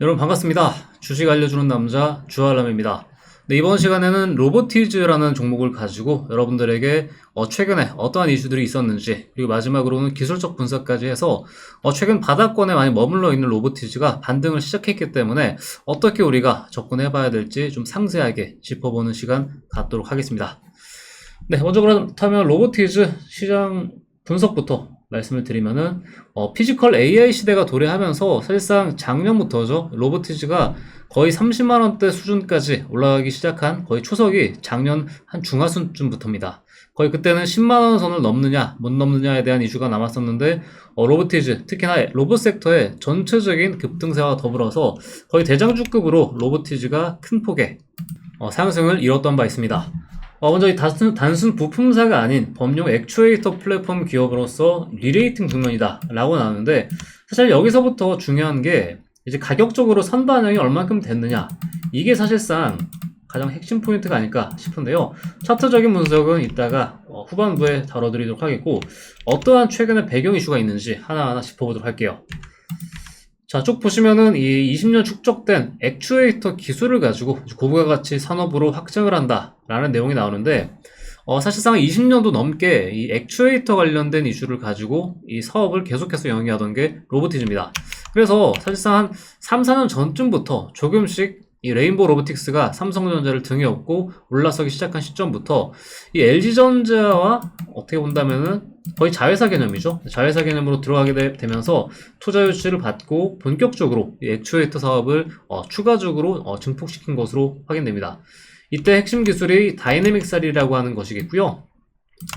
여러분 반갑습니다. 주식 알려주는 남자 주알람입니다. 네, 이번 시간에는 로보티즈라는 종목을 가지고 여러분들에게 최근에 어떠한 이슈들이 있었는지, 그리고 마지막으로는 기술적 분석까지 해서 최근 바닥권에 많이 머물러 있는 로보티즈가 반등을 시작했기 때문에 어떻게 우리가 접근해 봐야 될지 좀 상세하게 짚어보는 시간 갖도록 하겠습니다. 네, 먼저 그렇다면 로보티즈 시장 분석부터 말씀을 드리면은 피지컬 AI 시대가 도래하면서 사실상 작년부터죠, 로보티즈가 거의 30만원대 수준까지 올라가기 시작한 거의 초석이 작년 한 중하순쯤부터입니다. 거의 그때는 10만원 선을 넘느냐 못 넘느냐에 대한 이슈가 남았었는데 로보티즈, 특히나 로봇 섹터의 전체적인 급등세와 더불어서 거의 대장주급으로 로보티즈가 큰 폭의 상승을 이뤘던 바 있습니다. 먼저 이 단순 부품사가 아닌 범용 액추에이터 플랫폼 기업으로서 리레이팅 국면이다 라고 나오는데, 사실 여기서부터 중요한 게 이제 가격적으로 선반영이 얼만큼 됐느냐, 이게 사실상 가장 핵심 포인트가 아닐까 싶은데요. 차트적인 분석은 이따가 후반부에 다뤄드리도록 하겠고, 어떠한 최근에 배경 이슈가 있는지 하나하나 짚어보도록 할게요. 자, 쭉 보시면은 이 20년 축적된 액추에이터 기술을 가지고 고부가 가치 산업으로 확장을 한다 라는 내용이 나오는데, 사실상 20년도 넘게 이 액추에이터 관련된 이슈를 가지고 이 사업을 계속해서 영위하던 게 로보티즈입니다. 그래서 사실상 한 3, 4년 전쯤부터 조금씩 이 레인보우 로보틱스가 삼성전자를 등에 업고 올라서기 시작한 시점부터 이 LG전자와 어떻게 본다면은 거의 자회사 개념이죠. 자회사 개념으로 들어가게 되면서 투자 유치를 받고 본격적으로 이 액추에이터 사업을 추가적으로 증폭시킨 것으로 확인됩니다. 이때 핵심 기술이 다이내믹 셀이라고 하는 것이겠고요.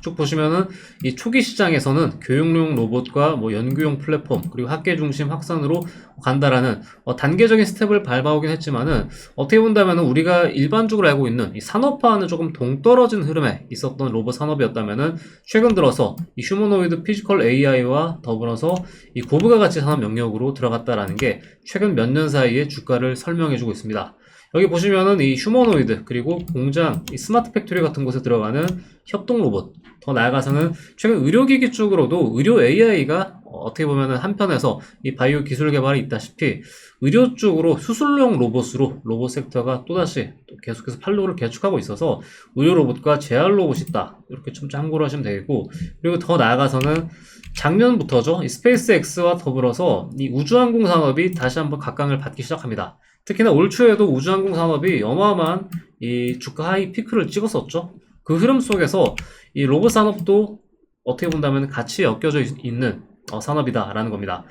쭉 보시면은 이 초기 시장에서는 교육용 로봇과 연구용 플랫폼, 그리고 학계 중심 확산으로 간다라는 단계적인 스텝을 밟아오긴 했지만은, 어떻게 본다면 우리가 일반적으로 알고 있는 이 산업화와는 조금 동떨어진 흐름에 있었던 로봇 산업이었다면은, 최근 들어서 이 휴머노이드 피지컬 AI와 더불어서 이 고부가 가치 산업 영역으로 들어갔다라는 게 최근 몇 년 사이에 주가를 설명해주고 있습니다. 여기 보시면은 이 휴머노이드, 그리고 공장, 이 스마트 팩토리 같은 곳에 들어가는 협동 로봇, 더 나아가서는 최근 의료기기 쪽으로도 의료 AI가 어떻게 보면은 한편에서 이 바이오 기술 개발이 있다시피 의료 쪽으로 수술용 로봇으로 로봇 섹터가 또다시 계속해서 판로를 개축하고 있어서 의료 로봇과 재활 로봇이 있다, 이렇게 좀 참고를 하시면 되겠고, 그리고 더 나아가서는 작년부터죠, 이 스페이스 X와 더불어서 이 우주항공 산업이 다시 한번 각광을 받기 시작합니다. 특히나 올 초에도 우주항공 산업이 어마어마한 이 주가 하이 피크를 찍었었죠. 그 흐름 속에서 이 로봇 산업도 어떻게 본다면 같이 엮여져 있는 산업이다라는 겁니다.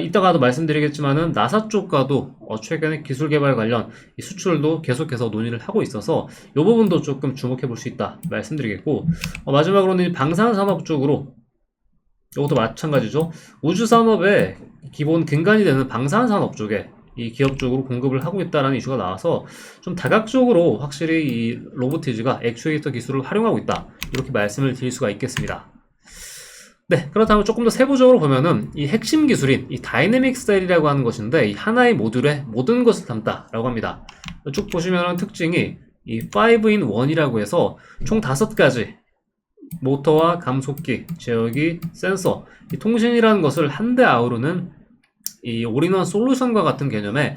이따가도 말씀드리겠지만은 나사 쪽과도 최근에 기술 개발 관련 이 수출도 계속해서 논의를 하고 있어서 이 부분도 조금 주목해 볼 수 있다 말씀드리겠고, 마지막으로는 방산 산업 쪽으로 이것도 마찬가지죠. 우주 산업의 기본 근간이 되는 방산 산업 쪽에 이 기업 쪽으로 공급을 하고 있다는 이슈가 나와서 좀 다각적으로 확실히 이 로보티즈가 액추에이터 기술을 활용하고 있다, 이렇게 말씀을 드릴 수가 있겠습니다. 네, 그렇다면 조금 더 세부적으로 보면은 이 핵심 기술인 이 다이내믹 셀이라고 하는 것인데, 이 하나의 모듈에 모든 것을 담다라고 합니다. 쭉 보시면은 특징이 이 5-in-1이라고 해서 총 5가지 모터와 감속기, 제어기, 센서, 이 통신이라는 것을 한데 아우르는 이 올인원 솔루션과 같은 개념의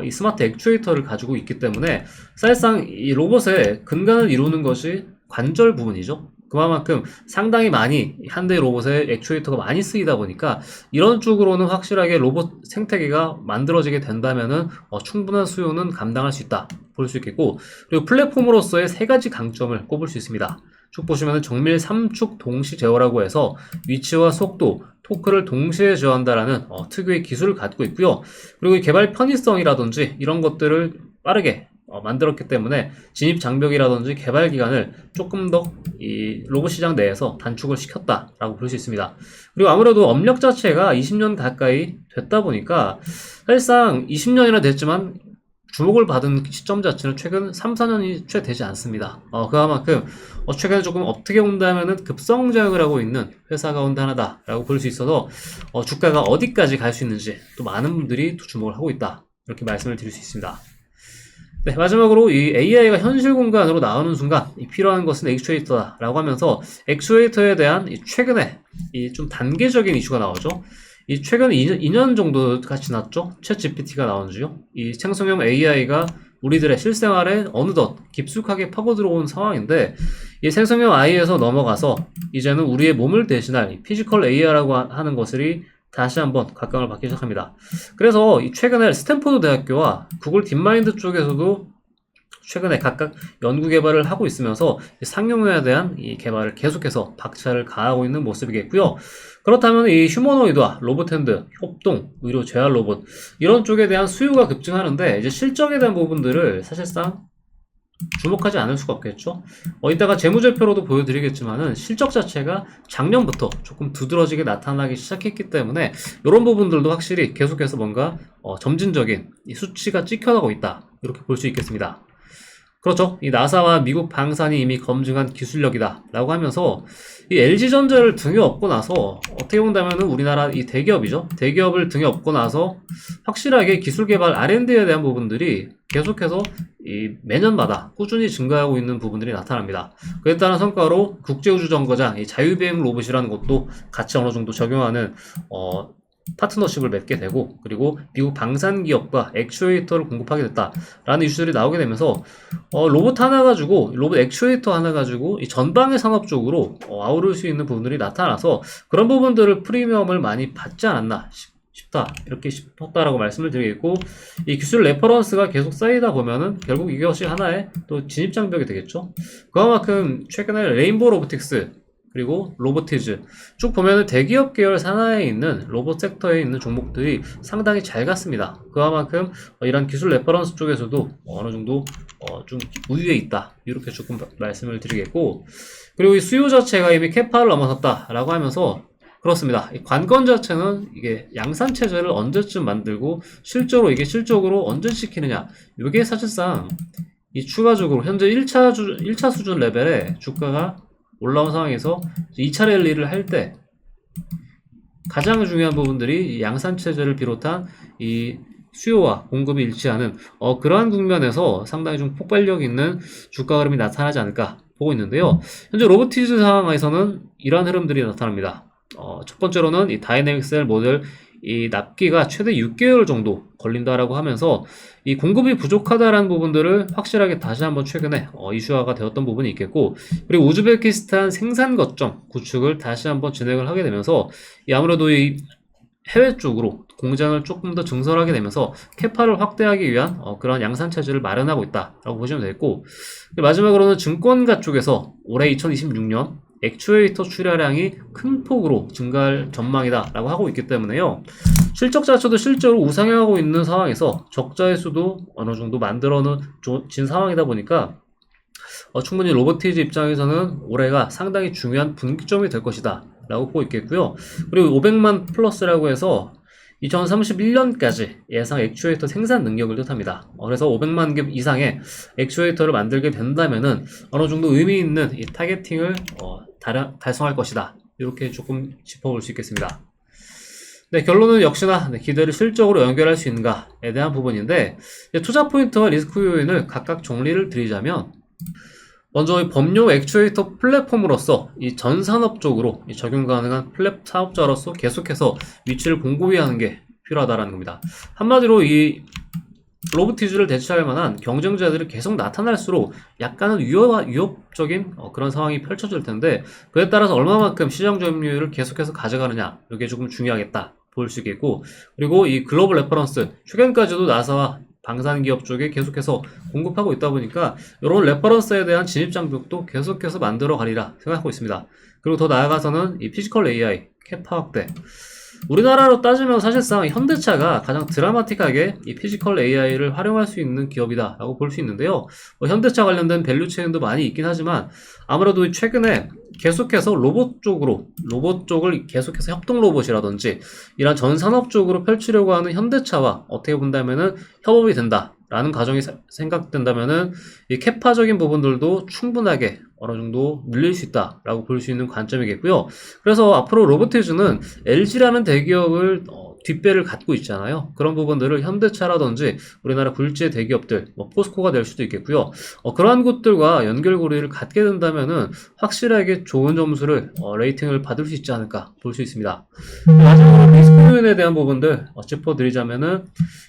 이 스마트 액추에이터를 가지고 있기 때문에, 사실상 이 로봇의 근간을 이루는 것이 관절 부분이죠. 그만큼 상당히 많이 한 대의 로봇에 액추에이터가 많이 쓰이다 보니까 이런 쪽으로는 확실하게 로봇 생태계가 만들어지게 된다면은 충분한 수요는 감당할 수 있다 볼 수 있겠고, 그리고 플랫폼으로서의 3가지 강점을 꼽을 수 있습니다. 쭉 보시면 정밀 3축 동시 제어라고 해서 위치와 속도, 토크를 동시에 제어한다라는 특유의 기술을 갖고 있고요. 그리고 개발 편의성이라든지 이런 것들을 빠르게 만들었기 때문에 진입 장벽이라든지 개발 기간을 조금 더 이 로봇 시장 내에서 단축을 시켰다라고 볼 수 있습니다. 그리고 아무래도 업력 자체가 20년 가까이 됐다 보니까 사실상 20년이나 됐지만 주목을 받은 시점 자체는 최근 3, 4년이 채 되지 않습니다. 그만큼 최근에 조금 어떻게 본다면은 급성장을 하고 있는 회사 가운데 하나다라고 볼 수 있어서 주가가 어디까지 갈 수 있는지 또 많은 분들이 주목을 하고 있다, 이렇게 말씀을 드릴 수 있습니다. 네, 마지막으로 이 AI가 현실 공간으로 나오는 순간 필요한 것은 액추에이터다라고 하면서 액추에이터에 대한 최근에 좀 단계적인 이슈가 나오죠. 이 최근 2년 정도가 지났죠? 챗 GPT가 나온 지요. 이 생성형 AI가 우리들의 실생활에 어느덧 깊숙하게 파고 들어온 상황인데, 이 생성형 AI에서 넘어가서 이제는 우리의 몸을 대신할 이 피지컬 AI라고 하는 것들이 다시 한번 각광을 받기 시작합니다. 그래서 최근에 스탠포드 대학교와 구글 딥마인드 쪽에서도 최근에 각각 연구 개발을 하고 있으면서 상용화에 대한 이 개발을 계속해서 박차를 가하고 있는 모습이겠고요. 그렇다면 이 휴머노이드와 로봇핸드, 협동, 의료 재활 로봇 이런 쪽에 대한 수요가 급증하는데 이제 실적에 대한 부분들을 사실상 주목하지 않을 수가 없겠죠. 이따가 재무제표로도 보여드리겠지만은 실적 자체가 작년부터 조금 두드러지게 나타나기 시작했기 때문에 이런 부분들도 확실히 계속해서 뭔가 점진적인 이 수치가 찍혀나가고 있다, 이렇게 볼 수 있겠습니다. 그렇죠. 이 나사와 미국 방산이 이미 검증한 기술력이다 라고 하면서 이 LG전자를 등에 업고 나서 어떻게 본다면 우리나라 이 대기업이죠. 대기업을 등에 업고 나서 확실하게 기술개발 R&D에 대한 부분들이 계속해서 이 매년마다 꾸준히 증가하고 있는 부분들이 나타납니다. 그에 따른 성과로 국제우주정거장 이 자유비행 로봇이라는 것도 같이 어느 정도 적용하는 파트너십을 맺게 되고, 그리고 미국 방산기업과 액추에이터를 공급하게 됐다라는 이슈들이 나오게 되면서 로봇 하나 가지고, 로봇 액추에이터 하나 가지고 이 전방의 산업 쪽으로 아우를 수 있는 부분들이 나타나서 그런 부분들을 프리미엄을 많이 받지 않았나 싶다, 이렇게 싶었다라고 말씀을 드리겠고, 이 기술 레퍼런스가 계속 쌓이다 보면은 결국 이것이 하나의 또 진입장벽이 되겠죠. 그만큼 최근에 레인보우 로보틱스 그리고 로보티즈 쭉 보면은 대기업 계열 산하에 있는 로봇 섹터에 있는 종목들이 상당히 잘 갔습니다. 그만큼 이런 기술 레퍼런스 쪽에서도 어느 정도 좀 우위에 있다, 이렇게 조금 말씀을 드리겠고, 그리고 이 수요 자체가 이미 캐파를 넘어섰다라고 하면서 그렇습니다. 이 관건 자체는 이게 양산 체제를 언제쯤 만들고 실제로 이게 실적으로 언제 시키느냐, 이게 사실상 이 추가적으로 현재 1차 수준 레벨의 주가가 올라온 상황에서 2차 랠리를 할 때 가장 중요한 부분들이 이 양산체제를 비롯한 이 수요와 공급이 일치하는 그러한 국면에서 상당히 좀 폭발력 있는 주가 흐름이 나타나지 않을까 보고 있는데요. 현재 로보티즈 상황에서는 이러한 흐름들이 나타납니다. 첫 번째로는 이 다이내믹셀 모델 이 납기가 최대 6개월 정도 걸린다라고 하면서 이 공급이 부족하다라는 부분들을 확실하게 다시 한번 최근에 이슈화가 되었던 부분이 있겠고, 그리고 우즈베키스탄 생산 거점 구축을 다시 한번 진행을 하게 되면서 아무래도 이 해외 쪽으로 공장을 조금 더 증설하게 되면서 캐파를 확대하기 위한 그런 양산 체제를 마련하고 있다라고 보시면 되겠고, 마지막으로는 증권가 쪽에서 올해 2026년 액추에이터 출하량이 큰 폭으로 증가할 전망이다 라고 하고 있기 때문에요, 실적 자체도 실제로 우상향하고 있는 상황에서 적자의 수도 어느 정도 만들어진 상황이다 보니까 충분히 로보티즈 입장에서는 올해가 상당히 중요한 분기점이 될 것이다 라고 보고 있겠고요. 그리고 500만 플러스라고 해서 2031년까지 예상 액추에이터 생산 능력을 뜻합니다. 그래서 500만 개 이상의 액추에이터를 만들게 된다면은 어느 정도 의미 있는 이 타겟팅을 달성할 것이다, 이렇게 조금 짚어볼 수 있겠습니다. 네, 결론은 역시나 기대를 실적으로 연결할 수 있는가에 대한 부분인데, 투자 포인트와 리스크 요인을 각각 정리를 드리자면, 먼저 이 법용 액추에이터 플랫폼으로서 이 전 산업 쪽으로 적용 가능한 사업자로서 계속해서 위치를 공고히 하는 게 필요하다라는 겁니다. 한마디로 이 로보티즈를 대체할 만한 경쟁자들이 계속 나타날수록 약간은 위협적인 그런 상황이 펼쳐질 텐데, 그에 따라서 얼마만큼 시장 점유율을 계속해서 가져가느냐, 이게 조금 중요하겠다 볼 수 있겠고, 그리고 이 글로벌 레퍼런스 최근까지도 나사와 방산기업 쪽에 계속해서 공급하고 있다 보니까 이런 레퍼런스에 대한 진입장벽도 계속해서 만들어 가리라 생각하고 있습니다. 그리고 더 나아가서는 이 피지컬 AI 캐파 확대, 우리나라로 따지면 사실상 현대차가 가장 드라마틱하게 이 피지컬 AI를 활용할 수 있는 기업이다 라고 볼 수 있는데요, 현대차 관련된 밸류체인도 많이 있긴 하지만 아무래도 최근에 계속해서 로봇 쪽을 계속해서 협동 로봇이라든지 이런 전 산업 쪽으로 펼치려고 하는 현대차와 어떻게 본다면은 협업이 된다 라는 가정이 생각된다면은 이 캐파적인 부분들도 충분하게 어느 정도 늘릴 수 있다 라고 볼 수 있는 관점이겠고요. 그래서 앞으로 로보티즈는 LG라는 대기업을 뒷배를 갖고 있잖아요. 그런 부분들을 현대차라든지 우리나라 굴지의 대기업들, 포스코가 될 수도 있겠고요. 그러한 곳들과 연결고리를 갖게 된다면은 확실하게 좋은 점수를 레이팅을 받을 수 있지 않을까 볼 수 있습니다. 마지막으로 리스크 요인에 대한 부분들 짚어드리자면은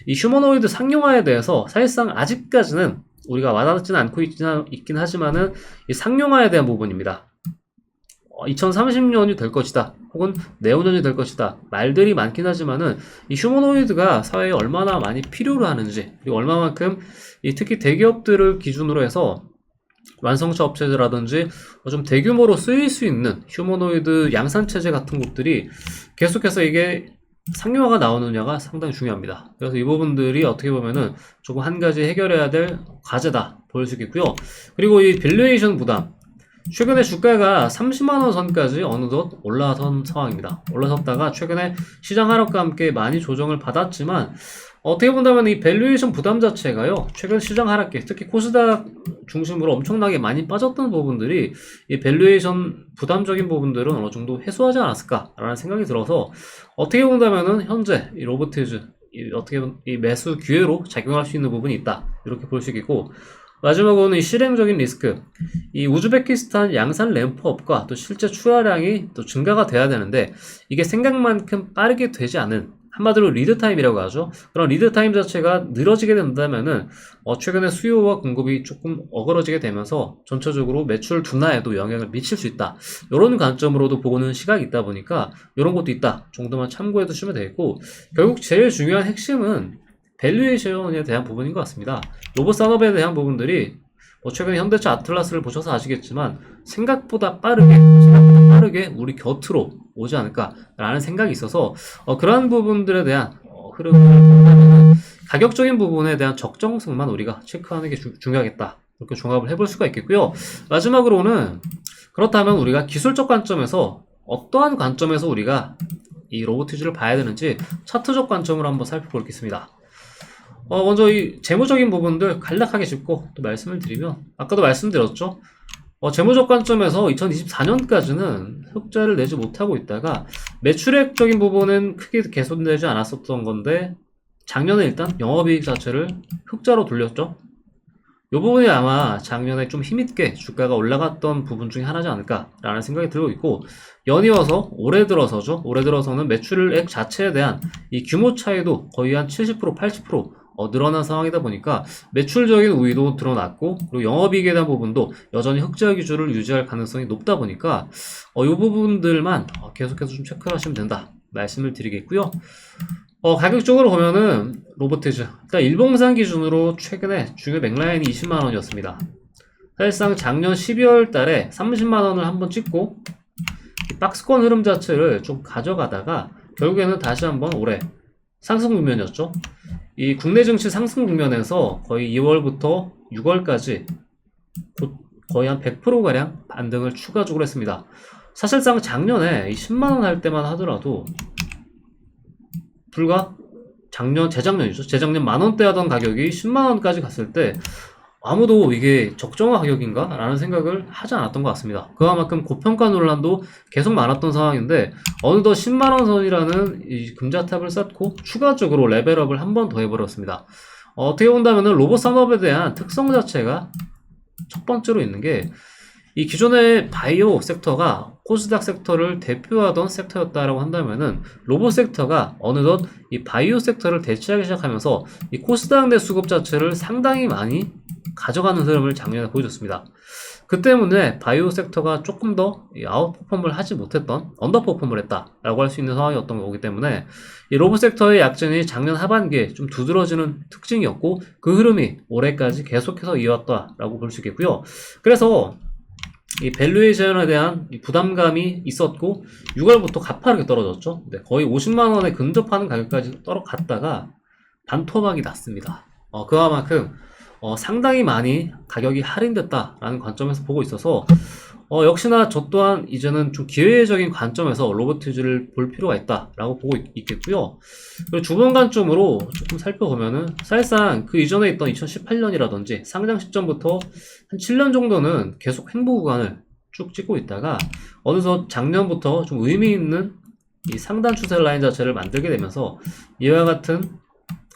이 휴머노이드 상용화에 대해서 사실상 아직까지는 우리가 와닿지는 않고 있긴 하지만은 이 상용화에 대한 부분입니다. 2030년이 될 것이다 혹은 내후년이 될 것이다 말들이 많긴 하지만은 이 휴머노이드가 사회에 얼마나 많이 필요로 하는지, 그리고 얼마만큼 이 특히 대기업들을 기준으로 해서 완성차 업체들이라든지 좀 대규모로 쓰일 수 있는 휴머노이드 양산체제 같은 것들이 계속해서 이게 상용화가 나오느냐가 상당히 중요합니다. 그래서 이 부분들이 어떻게 보면은 조금 한 가지 해결해야 될 과제다 볼 수 있겠고요. 그리고 이 밸류에이션 부담, 최근에 주가가 30만원 선까지 어느덧 올라선 상황입니다. 올라섰다가 최근에 시장 하락과 함께 많이 조정을 받았지만 어떻게 본다면 이 밸류에이션 부담 자체가요, 최근 시장 하락기, 특히 코스닥 중심으로 엄청나게 많이 빠졌던 부분들이 이 밸류에이션 부담적인 부분들은 어느 정도 해소하지 않았을까라는 생각이 들어서 어떻게 본다면은 현재 이 로보티즈 어떻게 보면 이 매수 기회로 작용할 수 있는 부분이 있다, 이렇게 볼 수 있겠고, 마지막으로는 이 실행적인 리스크, 이 우즈베키스탄 양산 램프업과 또 실제 출하량이 또 증가가 돼야 되는데 이게 생각만큼 빠르게 되지 않은, 한마디로 리드타임이라고 하죠. 그런 리드타임 자체가 늘어지게 된다면은 최근에 수요와 공급이 조금 어그러지게 되면서 전체적으로 매출 둔화에도 영향을 미칠 수 있다, 이런 관점으로도 보는 시각이 있다 보니까 이런 것도 있다 정도만 참고해 두시면 되겠고, 결국 제일 중요한 핵심은 밸류에이션에 대한 부분인 것 같습니다. 로봇 산업에 대한 부분들이 최근에 현대차 아틀라스를 보셔서 아시겠지만 생각보다 빠르게 우리 곁으로 오지 않을까라는 생각이 있어서 그러한 부분들에 대한 흐름을 본다면 가격적인 부분에 대한 적정성만 우리가 체크하는 게 중요하겠다, 이렇게 종합을 해볼 수가 있겠고요. 마지막으로는 그렇다면 우리가 기술적 관점에서 어떠한 관점에서 우리가 이 로보티즈를 봐야 되는지 차트적 관점으로 한번 살펴보겠습니다. 먼저 이 재무적인 부분들 간략하게 짚고 또 말씀을 드리면, 아까도 말씀드렸죠. 재무적 관점에서 2024년까지는 흑자를 내지 못하고 있다가 매출액적인 부분은 크게 개선되지 않았었던 건데 작년에 일단 영업이익 자체를 흑자로 돌렸죠. 이 부분이 아마 작년에 좀 힘있게 주가가 올라갔던 부분 중에 하나지 않을까라는 생각이 들고 있고, 연이어서 올해 들어서죠. 올해 들어서는 매출액 자체에 대한 이 규모 차이도 거의 한 70%, 80% 늘어난 상황이다 보니까 매출적인 우위도 드러났고, 그리고 영업이익에 대한 부분도 여전히 흑자 기준을 유지할 가능성이 높다 보니까 이 부분들만 계속해서 좀 체크를 하시면 된다 말씀을 드리겠고요. 가격적으로 보면은 로보티즈 일단 일봉상 기준으로 최근에 중요 맥라인이 20만원이었습니다. 사실상 작년 12월 달에 30만원을 한번 찍고 박스권 흐름 자체를 좀 가져가다가 결국에는 다시 한번 올해 상승 국면이었죠. 이 국내 증시 상승 국면에서 거의 2월부터 6월까지 거의 한 100%가량 반등을 추가적으로 했습니다. 사실상 작년에 이 10만원 할 때만 하더라도 불과 재작년이죠. 재작년 만원대 하던 가격이 10만원까지 갔을 때 아무도 이게 적정한 가격인가? 라는 생각을 하지 않았던 것 같습니다. 그만큼 고평가 논란도 계속 많았던 상황인데 어느덧 10만원 선이라는 이 금자탑을 쌓고 추가적으로 레벨업을 한 번 더 해버렸습니다. 어떻게 본다면 로봇 산업에 대한 특성 자체가 첫 번째로 있는 게 이 기존의 바이오 섹터가 코스닥 섹터를 대표하던 섹터였다라고 한다면은 로봇 섹터가 어느덧 이 바이오 섹터를 대체하기 시작하면서 이 코스닥 내 수급 자체를 상당히 많이 가져가는 흐름을 작년에 보여줬습니다. 그 때문에 바이오 섹터가 조금 더 아웃퍼폼을 하지 못했던, 언더퍼폼을 했다라고 할 수 있는 상황이었던 거기 때문에 이 로봇 섹터의 약진이 작년 하반기에 좀 두드러지는 특징이었고 그 흐름이 올해까지 계속해서 이어왔다라고 볼 수 있겠고요. 그래서 이 밸류에이션에 대한 이 부담감이 있었고 6월부터 가파르게 떨어졌죠. 네, 거의 50만원에 근접하는 가격까지 떨어갔다가 반토막이 났습니다. 그만큼 상당히 많이 가격이 할인됐다라는 관점에서 보고 있어서 역시나 저 또한 이제는 좀 기회적인 관점에서 로보티즈를 볼 필요가 있다라고 보고 있겠고요. 그리고 주변 관점으로 조금 살펴보면은 사실상 그 이전에 있던 2018년이라든지 상장 시점부터 한 7년 정도는 계속 횡보 구간을 쭉 찍고 있다가 어느덧 작년부터 좀 의미 있는 이 상단 추세 라인 자체를 만들게 되면서 이와 같은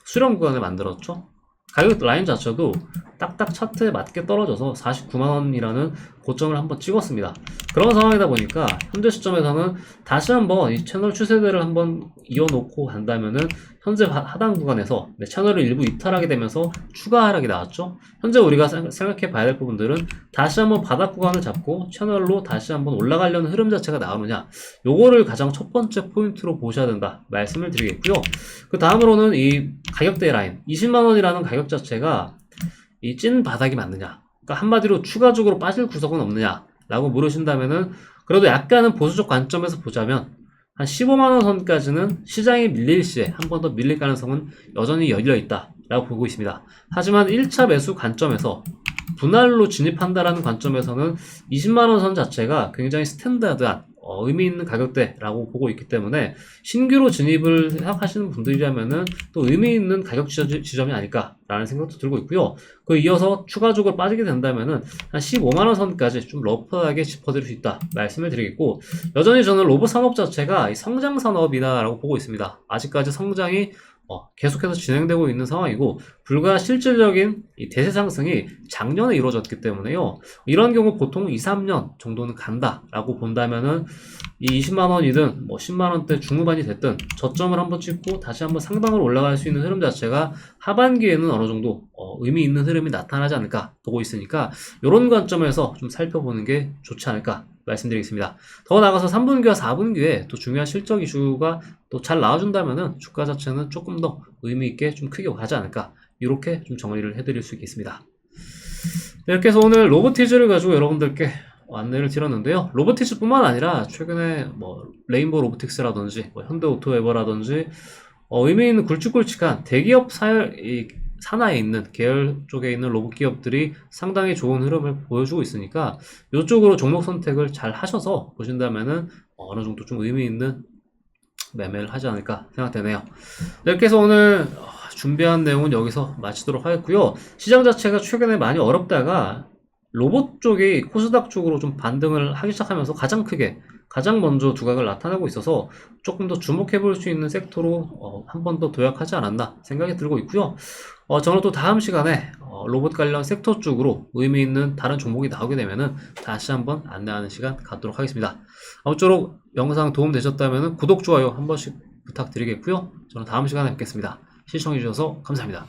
수렴 구간을 만들었죠. 가격 라인 자체도 딱딱 차트에 맞게 떨어져서 49만원이라는 고점을 한번 찍었습니다. 그런 상황이다 보니까 현재 시점에서는 다시 한번 이 채널 추세대를 한번 이어놓고 간다면은 현재 하단 구간에서 채널을 일부 이탈하게 되면서 추가 하락이 나왔죠. 현재 우리가 생각해 봐야 될 부분들은 다시 한번 바닥 구간을 잡고 채널로 다시 한번 올라가려는 흐름 자체가 나오느냐, 요거를 가장 첫 번째 포인트로 보셔야 된다 말씀을 드리겠고요. 그 다음으로는 이 가격대 라인 20만원이라는 가격 자체가 이 찐 바닥이 맞느냐, 그러니까 한마디로 추가적으로 빠질 구석은 없느냐 라고 물으신다면은, 그래도 약간은 보수적 관점에서 보자면 한 15만원 선까지는 시장이 밀릴 시에 한 번 더 밀릴 가능성은 여전히 열려있다 라고 보고 있습니다. 하지만 1차 매수 관점에서 분할로 진입한다라는 관점에서는 20만원 선 자체가 굉장히 스탠다드한 의미 있는 가격대라고 보고 있기 때문에 신규로 진입을 생각하시는 분들이라면은 또 의미 있는 가격 지점이 아닐까라는 생각도 들고 있고요. 그 이어서 추가적으로 빠지게 된다면은 한 15만원 선까지 좀 러프하게 짚어드릴 수 있다 말씀을 드리겠고, 여전히 저는 로봇 산업 자체가 성장 산업이다라고 보고 있습니다. 아직까지 성장이 계속해서 진행되고 있는 상황이고, 불과 실질적인 이 대세 상승이 작년에 이루어졌기 때문에요. 이런 경우 보통 2, 3년 정도는 간다라고 본다면은 이 20만원이든 뭐 10만원대 중후반이 됐든 저점을 한번 찍고 다시 한번 상방으로 올라갈 수 있는 흐름 자체가 하반기에는 어느 정도 의미 있는 흐름이 나타나지 않을까 보고 있으니까, 이런 관점에서 좀 살펴보는 게 좋지 않을까 말씀드리겠습니다. 더 나아가서 3분기와 4분기에 또 중요한 실적 이슈가 또 잘 나와준다면은 주가 자체는 조금 더 의미 있게 좀 크게 가지 않을까, 이렇게 좀 정리를 해드릴 수 있겠습니다. 이렇게 해서 오늘 로보티즈를 가지고 여러분들께 안내를 드렸는데요. 로보티즈뿐만 아니라 최근에 뭐 레인보우 로보틱스라든지 뭐 현대오토에버라든지 의미 있는 굵직굵직한 대기업 산하에 있는 계열 쪽에 있는 로봇 기업들이 상당히 좋은 흐름을 보여주고 있으니까 이쪽으로 종목 선택을 잘 하셔서 보신다면은 어느 정도 좀 의미 있는 매매를 하지 않을까 생각되네요. 이렇게 해서 오늘 준비한 내용은 여기서 마치도록 하겠고요. 시장 자체가 최근에 많이 어렵다가 로봇 쪽이 코스닥 쪽으로 좀 반등을 하기 시작하면서 가장 먼저 두각을 나타내고 있어서 조금 더 주목해 볼 수 있는 섹터로 한 번 더 도약하지 않았나 생각이 들고 있고요. 저는 또 다음 시간에 로봇 관련 섹터 쪽으로 의미 있는 다른 종목이 나오게 되면은 다시 한번 안내하는 시간 갖도록 하겠습니다. 아무쪼록 영상 도움 되셨다면 구독, 좋아요 한 번씩 부탁드리겠고요. 저는 다음 시간에 뵙겠습니다. 시청해 주셔서 감사합니다.